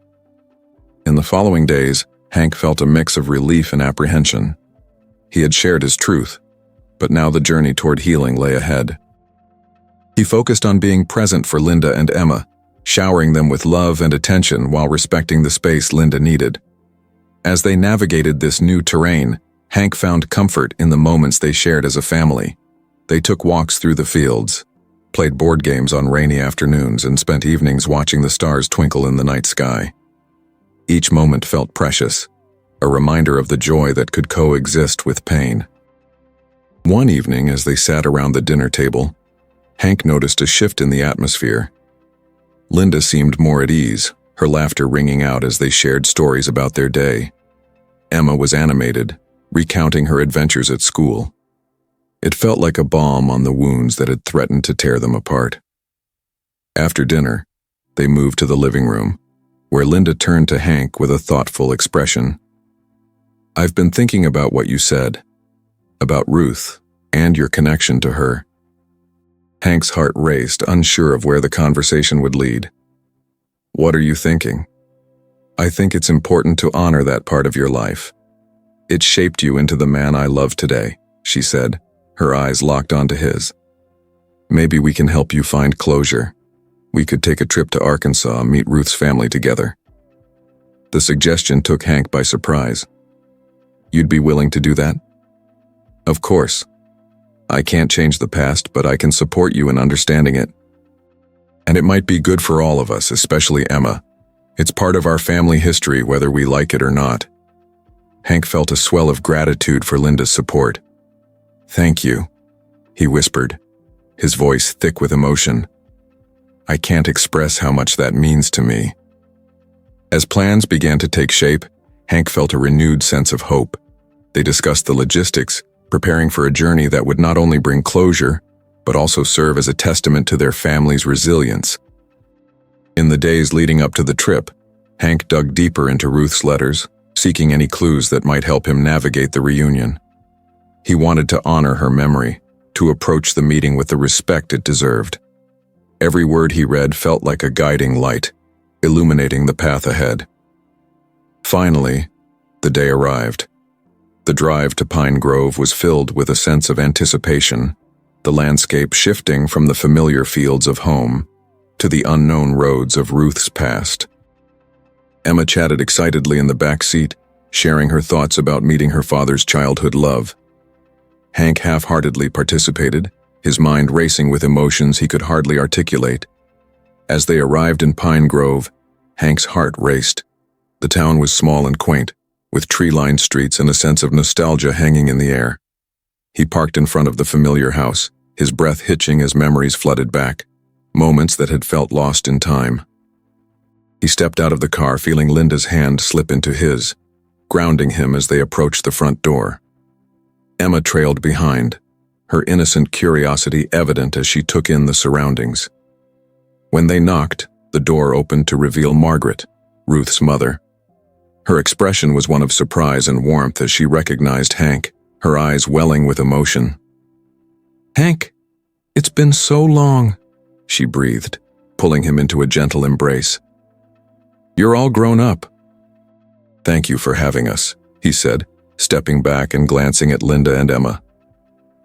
In the following days, Hank felt a mix of relief and apprehension. He had shared his truth, but now the journey toward healing lay ahead. He focused on being present for Linda and Emma, showering them with love and attention while respecting the space Linda needed. As they navigated this new terrain, Hank found comfort in the moments they shared as a family. They took walks through the fields, played board games on rainy afternoons, and spent evenings watching the stars twinkle in the night sky. Each moment felt precious, a reminder of the joy that could coexist with pain. One evening, as they sat around the dinner table, Hank noticed a shift in the atmosphere. Linda seemed more at ease, her laughter ringing out as they shared stories about their day. Emma was animated, recounting her adventures at school. It felt like a balm on the wounds that had threatened to tear them apart. After dinner, they moved to the living room, where Linda turned to Hank with a thoughtful expression. "I've been thinking about what you said, about Ruth, and your connection to her." Hank's heart raced, unsure of where the conversation would lead. "What are you thinking?" "I think it's important to honor that part of your life. It shaped you into the man I love today," she said, her eyes locked onto his. "Maybe we can help you find closure. We could take a trip to Arkansas and meet Ruth's family together." The suggestion took Hank by surprise. "You'd be willing to do that?" "Of course. I can't change the past, but I can support you in understanding it. And it might be good for all of us, especially Emma. It's part of our family history, whether we like it or not." Hank felt a swell of gratitude for Linda's support. "Thank you," he whispered, his voice thick with emotion. "I can't express how much that means to me." As plans began to take shape, Hank felt a renewed sense of hope. They discussed the logistics, preparing for a journey that would not only bring closure, but also serve as a testament to their family's resilience. In the days leading up to the trip, Hank dug deeper into Ruth's letters, seeking any clues that might help him navigate the reunion. He wanted to honor her memory, to approach the meeting with the respect it deserved. Every word he read felt like a guiding light, illuminating the path ahead. Finally, the day arrived. The drive to Pine Grove was filled with a sense of anticipation, the landscape shifting from the familiar fields of home to the unknown roads of Ruth's past. Emma chatted excitedly in the back seat, sharing her thoughts about meeting her father's childhood love. Hank half-heartedly participated, his mind racing with emotions he could hardly articulate. As they arrived in Pine Grove, Hank's heart raced. The town was small and quaint, with tree-lined streets and a sense of nostalgia hanging in the air. He parked in front of the familiar house, his breath hitching as memories flooded back, moments that had felt lost in time. He stepped out of the car, feeling Linda's hand slip into his, grounding him as they approached the front door. Emma trailed behind, her innocent curiosity evident as she took in the surroundings. When they knocked, the door opened to reveal Margaret, Ruth's mother. Her expression was one of surprise and warmth as she recognized Hank, her eyes welling with emotion. "Hank, it's been so long," she breathed, pulling him into a gentle embrace. "You're all grown up." "Thank you for having us," he said, stepping back and glancing at Linda and Emma.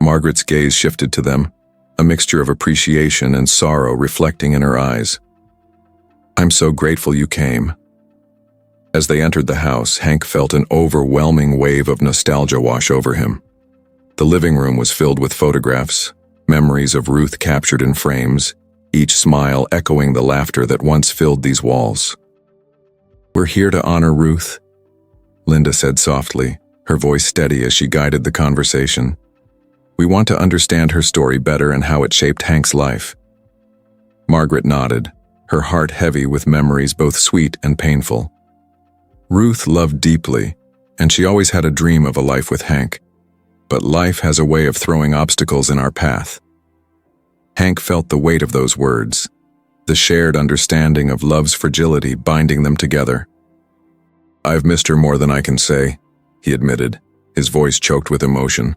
Margaret's gaze shifted to them, a mixture of appreciation and sorrow reflecting in her eyes. "I'm so grateful you came." As they entered the house, Hank felt an overwhelming wave of nostalgia wash over him. The living room was filled with photographs, memories of Ruth captured in frames, each smile echoing the laughter that once filled these walls. "We're here to honor Ruth," Linda said softly, her voice steady as she guided the conversation. "We want to understand her story better and how it shaped Hank's life." Margaret nodded, her heart heavy with memories both sweet and painful. Ruth loved deeply, and she always had a dream of a life with Hank. But life has a way of throwing obstacles in our path. Hank felt the weight of those words, the shared understanding of love's fragility binding them together. "I've missed her more than I can say," he admitted, his voice choked with emotion.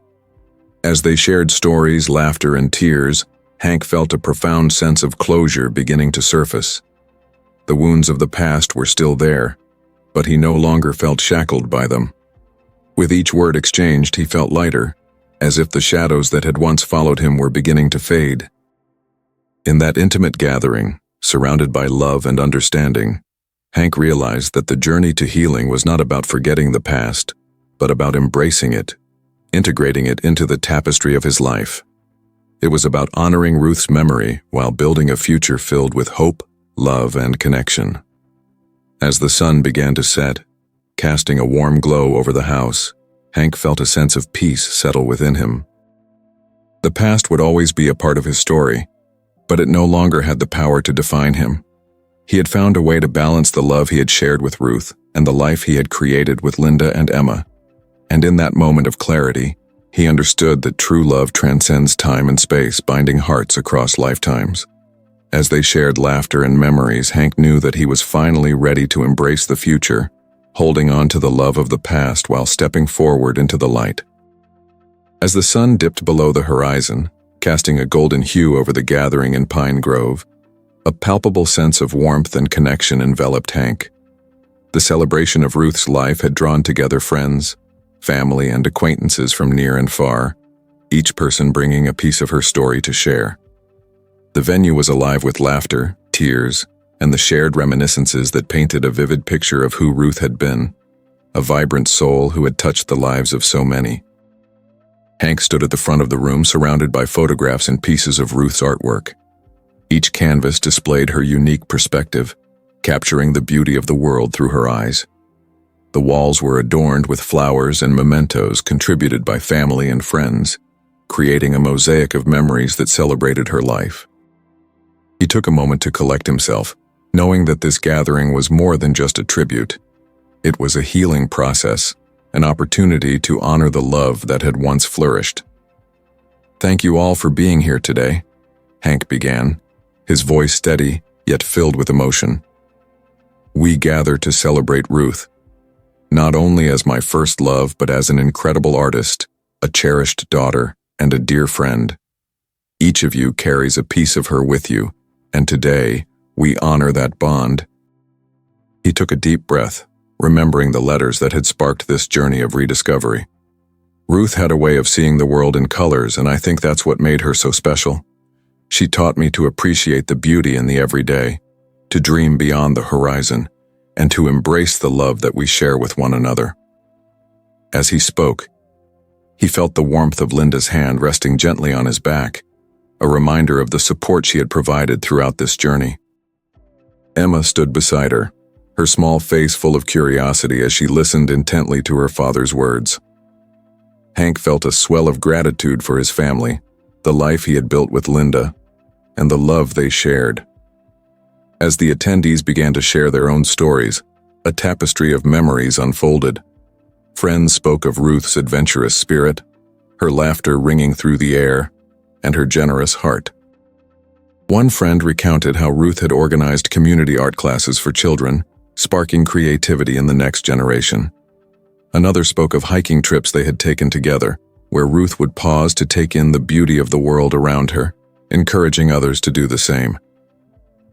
As they shared stories, laughter, and tears, Hank felt a profound sense of closure beginning to surface. The wounds of the past were still there, but he no longer felt shackled by them. With each word exchanged, he felt lighter, as if the shadows that had once followed him were beginning to fade. In that intimate gathering, surrounded by love and understanding, Hank realized that the journey to healing was not about forgetting the past, but about embracing it, integrating it into the tapestry of his life. It was about honoring Ruth's memory while building a future filled with hope, love, and connection. As the sun began to set, casting a warm glow over the house, Hank felt a sense of peace settle within him. The past would always be a part of his story, but it no longer had the power to define him. He had found a way to balance the love he had shared with Ruth and the life he had created with Linda and Emma. And in that moment of clarity, he understood that true love transcends time and space, binding hearts across lifetimes. As they shared laughter and memories, Hank knew that he was finally ready to embrace the future, holding on to the love of the past while stepping forward into the light. As the sun dipped below the horizon, casting a golden hue over the gathering in Pine Grove, a palpable sense of warmth and connection enveloped Hank. The celebration of Ruth's life had drawn together friends, family, and acquaintances from near and far, each person bringing a piece of her story to share. The venue was alive with laughter, tears, and the shared reminiscences that painted a vivid picture of who Ruth had been, a vibrant soul who had touched the lives of so many. Hank stood at the front of the room surrounded by photographs and pieces of Ruth's artwork. Each canvas displayed her unique perspective, capturing the beauty of the world through her eyes. The walls were adorned with flowers and mementos contributed by family and friends, creating a mosaic of memories that celebrated her life. He took a moment to collect himself, knowing that this gathering was more than just a tribute. It was a healing process, an opportunity to honor the love that had once flourished. "Thank you all for being here today," Hank began, his voice steady yet filled with emotion. "We gather to celebrate Ruth, not only as my first love but as an incredible artist, a cherished daughter, and a dear friend. Each of you carries a piece of her with you, and today we honor that bond." He took a deep breath, remembering the letters that had sparked this journey of rediscovery. Ruth had a way of seeing the world in colors, and I think that's what made her so special. She taught me to appreciate the beauty in the everyday, to dream beyond the horizon, and to embrace the love that we share with one another. As he spoke, he felt the warmth of Linda's hand resting gently on his back, a reminder of the support she had provided throughout this journey. Emma stood beside her, her small face full of curiosity as she listened intently to her father's words. Hank felt a swell of gratitude for his family, the life he had built with Linda, and the love they shared. As the attendees began to share their own stories, a tapestry of memories unfolded. Friends spoke of Ruth's adventurous spirit, her laughter ringing through the air, and her generous heart. One friend recounted how Ruth had organized community art classes for children, sparking creativity in the next generation. Another spoke of hiking trips they had taken together, where Ruth would pause to take in the beauty of the world around her, encouraging others to do the same.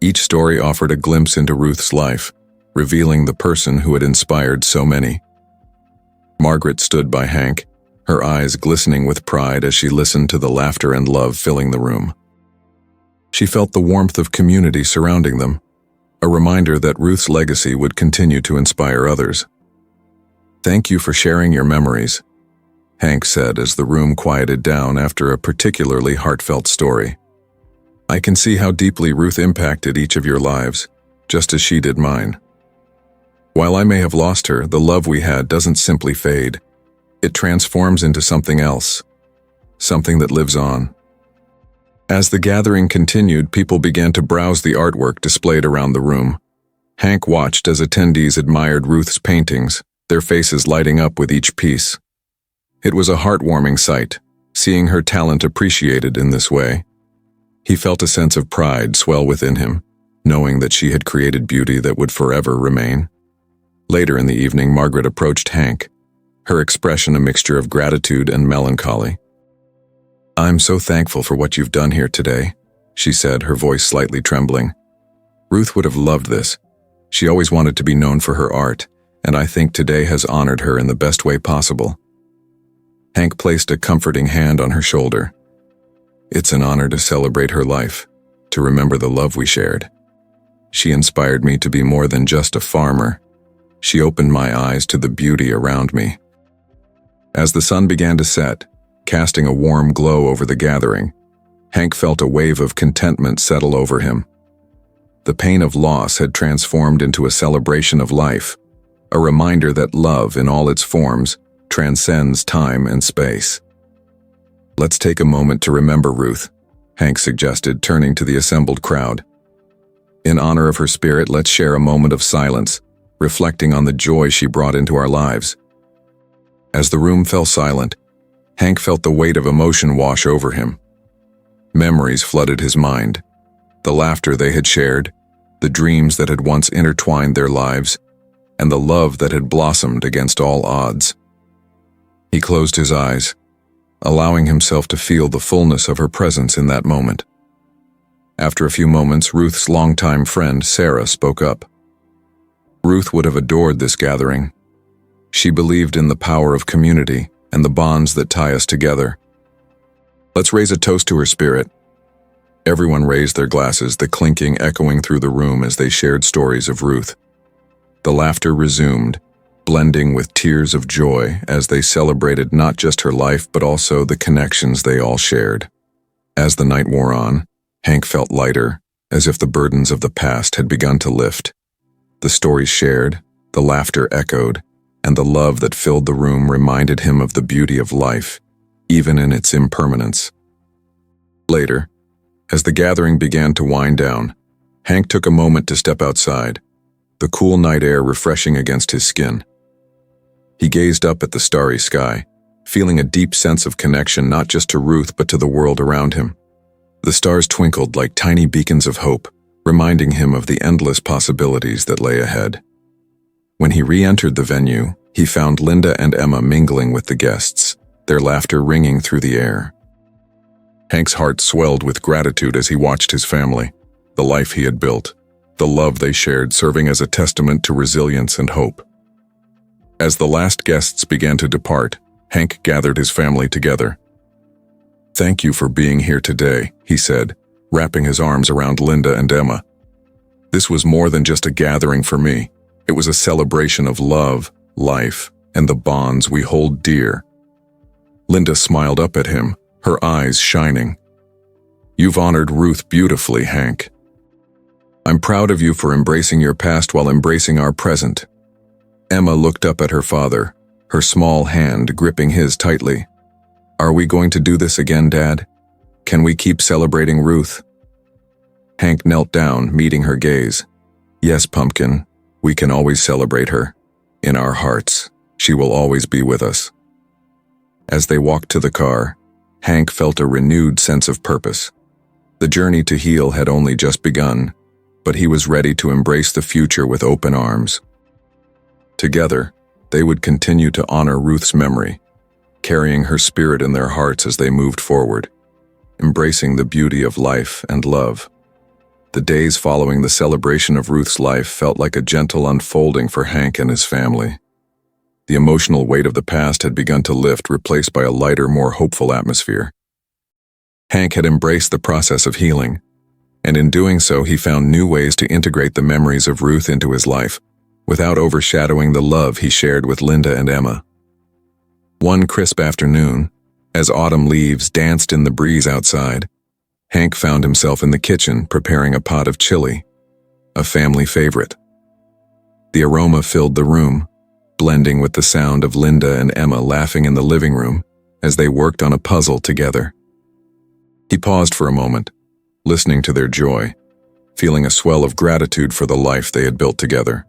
Each story offered a glimpse into Ruth's life, revealing the person who had inspired so many. Margaret stood by Hank, her eyes glistening with pride as she listened to the laughter and love filling the room. She felt the warmth of community surrounding them, a reminder that Ruth's legacy would continue to inspire others. "Thank you for sharing your memories," Hank said as the room quieted down after a particularly heartfelt story. "I can see how deeply Ruth impacted each of your lives, just as she did mine. While I may have lost her, the love we had doesn't simply fade. It transforms into something else, something that lives on." As the gathering continued, people began to browse the artwork displayed around the room. Hank watched as attendees admired Ruth's paintings, their faces lighting up with each piece. It was a heartwarming sight, seeing her talent appreciated in this way. He felt a sense of pride swell within him, knowing that she had created beauty that would forever remain. Later in the evening, Margaret approached Hank, her expression a mixture of gratitude and melancholy. "I'm so thankful for what you've done here today," she said, her voice slightly trembling. "Ruth would have loved this. She always wanted to be known for her art, and I think today has honored her in the best way possible." Hank placed a comforting hand on her shoulder. "It's an honor to celebrate her life, to remember the love we shared. She inspired me to be more than just a farmer. She opened my eyes to the beauty around me." As the sun began to set, casting a warm glow over the gathering, Hank felt a wave of contentment settle over him. The pain of loss had transformed into a celebration of life, a reminder that love in all its forms transcends time and space. "Let's take a moment to remember Ruth," Hank suggested, turning to the assembled crowd. "In honor of her spirit, let's share a moment of silence, reflecting on the joy she brought into our lives." As the room fell silent, Hank felt the weight of emotion wash over him. Memories flooded his mind, the laughter they had shared, the dreams that had once intertwined their lives, and the love that had blossomed against all odds. He closed his eyes, allowing himself to feel the fullness of her presence in that moment. After a few moments, Ruth's longtime friend, Sarah, spoke up. Ruth would have adored this gathering. She believed in the power of community and the bonds that tie us together. "Let's raise a toast to her spirit." Everyone raised their glasses, the clinking echoing through the room as they shared stories of Ruth. The laughter resumed, blending with tears of joy as they celebrated not just her life but also the connections they all shared. As the night wore on, Hank felt lighter, as if the burdens of the past had begun to lift. The stories shared, the laughter echoed, and the love that filled the room reminded him of the beauty of life, even in its impermanence. Later, as the gathering began to wind down, Hank took a moment to step outside, the cool night air refreshing against his skin. He gazed up at the starry sky, feeling a deep sense of connection not just to Ruth but to the world around him. The stars twinkled like tiny beacons of hope, reminding him of the endless possibilities that lay ahead. When he re-entered the venue, he found Linda and Emma mingling with the guests, their laughter ringing through the air. Hank's heart swelled with gratitude as he watched his family, the life he had built, the love they shared serving as a testament to resilience and hope. As the last guests began to depart, Hank gathered his family together. "Thank you for being here today," he said, wrapping his arms around Linda and Emma. "This was more than just a gathering for me. It was a celebration of love, life, and the bonds we hold dear." Linda smiled up at him, her eyes shining. "You've honored Ruth beautifully, Hank. I'm proud of you for embracing your past while embracing our present." Emma looked up at her father, her small hand gripping his tightly. "Are we going to do this again, Dad? Can we keep celebrating Ruth?" Hank knelt down, meeting her gaze. "Yes, Pumpkin, we can always celebrate her. In our hearts, she will always be with us." As they walked to the car, Hank felt a renewed sense of purpose. The journey to heal had only just begun, but he was ready to embrace the future with open arms. Together, they would continue to honor Ruth's memory, carrying her spirit in their hearts as they moved forward, embracing the beauty of life and love. The days following the celebration of Ruth's life felt like a gentle unfolding for Hank and his family. The emotional weight of the past had begun to lift, replaced by a lighter, more hopeful atmosphere. Hank had embraced the process of healing, and in doing so he found new ways to integrate the memories of Ruth into his life, without overshadowing the love he shared with Linda and Emma. One crisp afternoon, as autumn leaves danced in the breeze outside, Hank found himself in the kitchen preparing a pot of chili, a family favorite. The aroma filled the room, blending with the sound of Linda and Emma laughing in the living room as they worked on a puzzle together. He paused for a moment, listening to their joy, feeling a swell of gratitude for the life they had built together.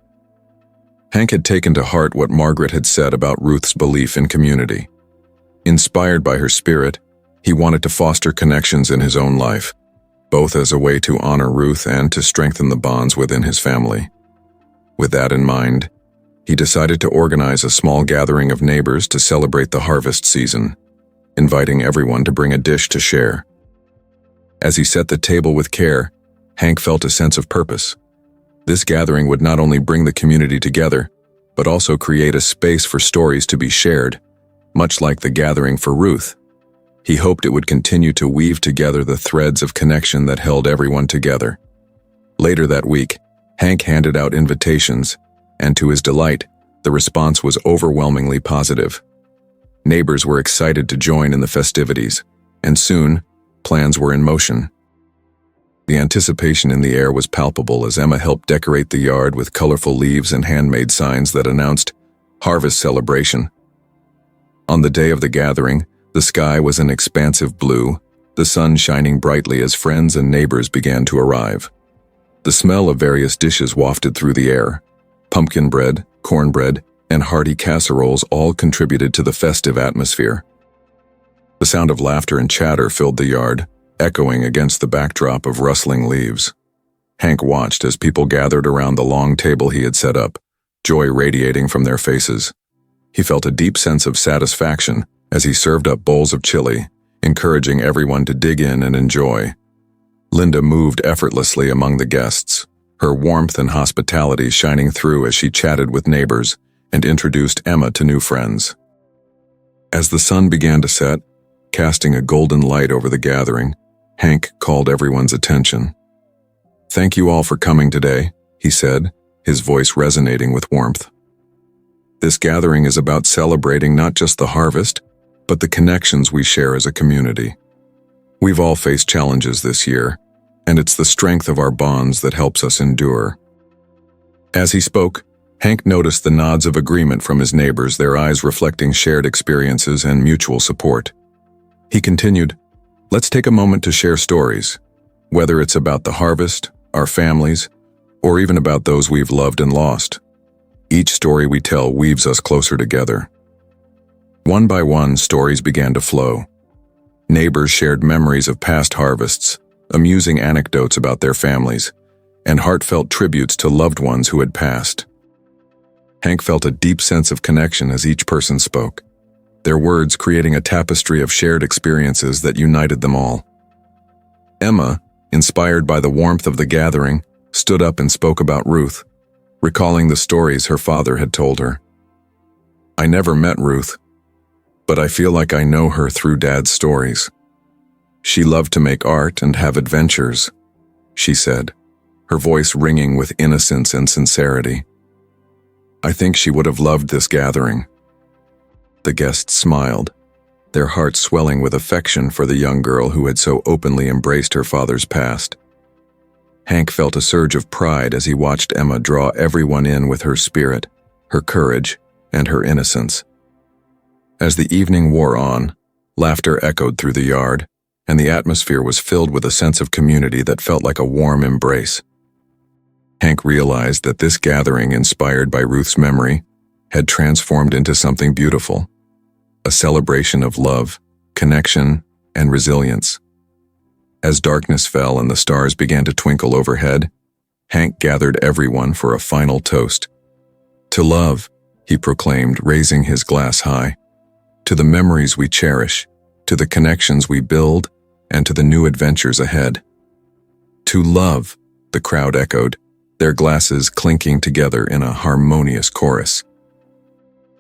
Hank had taken to heart what Margaret had said about Ruth's belief in community. Inspired by her spirit, he wanted to foster connections in his own life, both as a way to honor Ruth and to strengthen the bonds within his family. With that in mind, he decided to organize a small gathering of neighbors to celebrate the harvest season, inviting everyone to bring a dish to share. As he set the table with care, Hank felt a sense of purpose. This gathering would not only bring the community together, but also create a space for stories to be shared, much like the gathering for Ruth. He hoped it would continue to weave together the threads of connection that held everyone together. Later that week, Hank handed out invitations, and to his delight, the response was overwhelmingly positive. Neighbors were excited to join in the festivities, and soon, plans were in motion. The anticipation in the air was palpable as Emma helped decorate the yard with colorful leaves and handmade signs that announced harvest celebration. On the day of the gathering, the sky was an expansive blue, the sun shining brightly as friends and neighbors began to arrive. The smell of various dishes wafted through the air. Pumpkin bread, cornbread, and hearty casseroles all contributed to the festive atmosphere. The sound of laughter and chatter filled the yard, echoing against the backdrop of rustling leaves. Hank watched as people gathered around the long table he had set up, joy radiating from their faces. He felt a deep sense of satisfaction as he served up bowls of chili, encouraging everyone to dig in and enjoy. Linda moved effortlessly among the guests, her warmth and hospitality shining through as she chatted with neighbors and introduced Emma to new friends. As the sun began to set, casting a golden light over the gathering, Hank called everyone's attention. "Thank you all for coming today," he said, his voice resonating with warmth. "This gathering is about celebrating not just the harvest, but the connections we share as a community. We've all faced challenges this year, and it's the strength of our bonds that helps us endure." As he spoke, Hank noticed the nods of agreement from his neighbors, their eyes reflecting shared experiences and mutual support. He continued, "Let's take a moment to share stories, whether it's about the harvest, our families, or even about those we've loved and lost. Each story we tell weaves us closer together. One by one, stories began to flow. Neighbors shared memories of past harvests, amusing anecdotes about their families, and heartfelt tributes to loved ones who had passed. Hank felt a deep sense of connection as each person spoke, their words creating a tapestry of shared experiences that united them all. Emma, inspired by the warmth of the gathering, stood up and spoke about Ruth, recalling the stories her father had told her. "I never met Ruth, but I feel like I know her through Dad's stories. She loved to make art and have adventures," she said, her voice ringing with innocence and sincerity. "I think she would have loved this gathering." The guests smiled, their hearts swelling with affection for the young girl who had so openly embraced her father's past. Hank felt a surge of pride as he watched Emma draw everyone in with her spirit, her courage, and her innocence. As the evening wore on, laughter echoed through the yard, and the atmosphere was filled with a sense of community that felt like a warm embrace. Hank realized that this gathering, inspired by Ruth's memory, had transformed into something beautiful, a celebration of love, connection, and resilience. As darkness fell and the stars began to twinkle overhead, Hank gathered everyone for a final toast. "To love," he proclaimed, raising his glass high. "To the memories we cherish, to the connections we build, and to the new adventures ahead." "To love," the crowd echoed, their glasses clinking together in a harmonious chorus.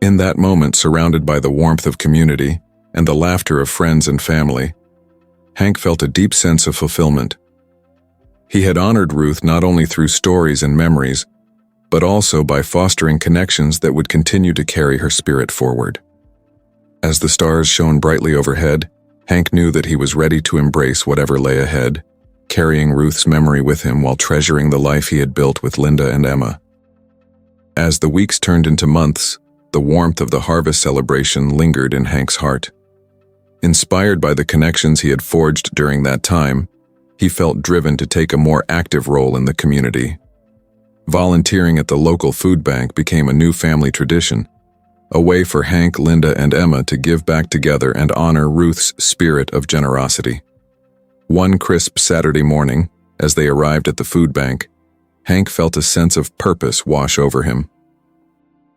In that moment, surrounded by the warmth of community and the laughter of friends and family, Hank felt a deep sense of fulfillment. He had honored Ruth not only through stories and memories, but also by fostering connections that would continue to carry her spirit forward. As the stars shone brightly overhead, Hank knew that he was ready to embrace whatever lay ahead, carrying Ruth's memory with him while treasuring the life he had built with Linda and Emma. As the weeks turned into months, the warmth of the harvest celebration lingered in Hank's heart. Inspired by the connections he had forged during that time, he felt driven to take a more active role in the community. Volunteering at the local food bank became a new family tradition, a way for Hank, Linda, and Emma to give back together and honor Ruth's spirit of generosity. One crisp Saturday morning, as they arrived at the food bank, Hank felt a sense of purpose wash over him.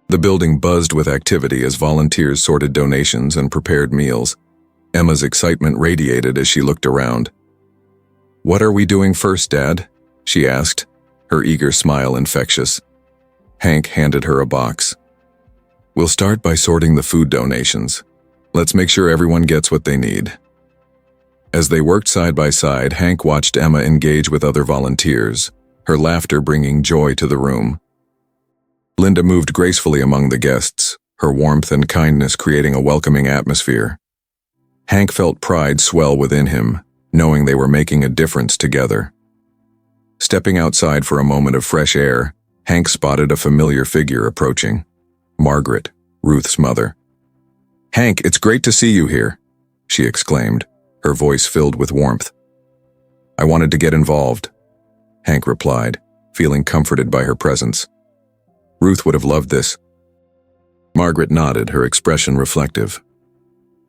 The building buzzed with activity as volunteers sorted donations and prepared meals. Emma's excitement radiated as she looked around. "What are we doing first, Dad?" she asked, her eager smile infectious. Hank handed her a box. "We'll start by sorting the food donations. Let's make sure everyone gets what they need." As they worked side by side, Hank watched Emma engage with other volunteers, her laughter bringing joy to the room. Linda moved gracefully among the guests, her warmth and kindness creating a welcoming atmosphere. Hank felt pride swell within him, knowing they were making a difference together. Stepping outside for a moment of fresh air, Hank spotted a familiar figure approaching. Margaret, Ruth's mother. "Hank, it's great to see you here," she exclaimed, her voice filled with warmth. "I wanted to get involved," Hank replied, feeling comforted by her presence. "Ruth would have loved this." Margaret nodded, her expression reflective.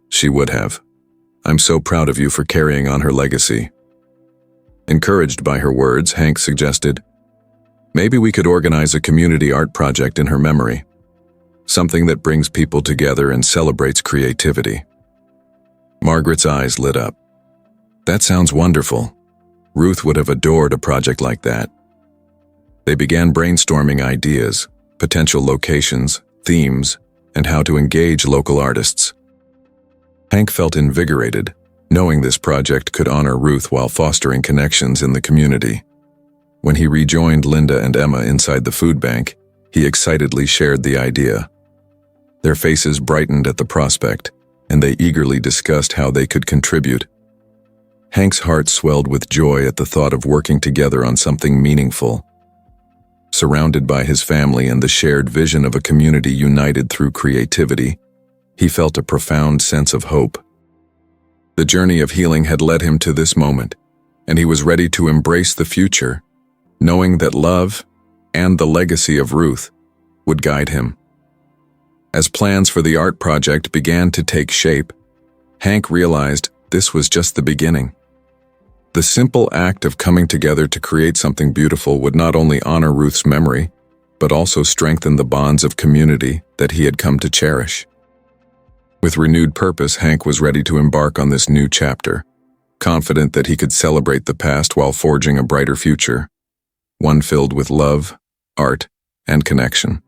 "She would have. I'm so proud of you for carrying on her legacy." Encouraged by her words, Hank suggested, "Maybe we could organize a community art project in her memory. Something that brings people together and celebrates creativity." Margaret's eyes lit up. "That sounds wonderful. Ruth would have adored a project like that." They began brainstorming ideas, potential locations, themes, and how to engage local artists. Hank felt invigorated, knowing this project could honor Ruth while fostering connections in the community. When he rejoined Linda and Emma inside the food bank, he excitedly shared the idea. Their faces brightened at the prospect, and they eagerly discussed how they could contribute. Hank's heart swelled with joy at the thought of working together on something meaningful. Surrounded by his family and the shared vision of a community united through creativity, he felt a profound sense of hope. The journey of healing had led him to this moment, and he was ready to embrace the future, knowing that love and the legacy of Ruth would guide him. As plans for the art project began to take shape, Hank realized this was just the beginning. The simple act of coming together to create something beautiful would not only honor Ruth's memory, but also strengthen the bonds of community that he had come to cherish. With renewed purpose, Hank was ready to embark on this new chapter, confident that he could celebrate the past while forging a brighter future, one filled with love, art, and connection.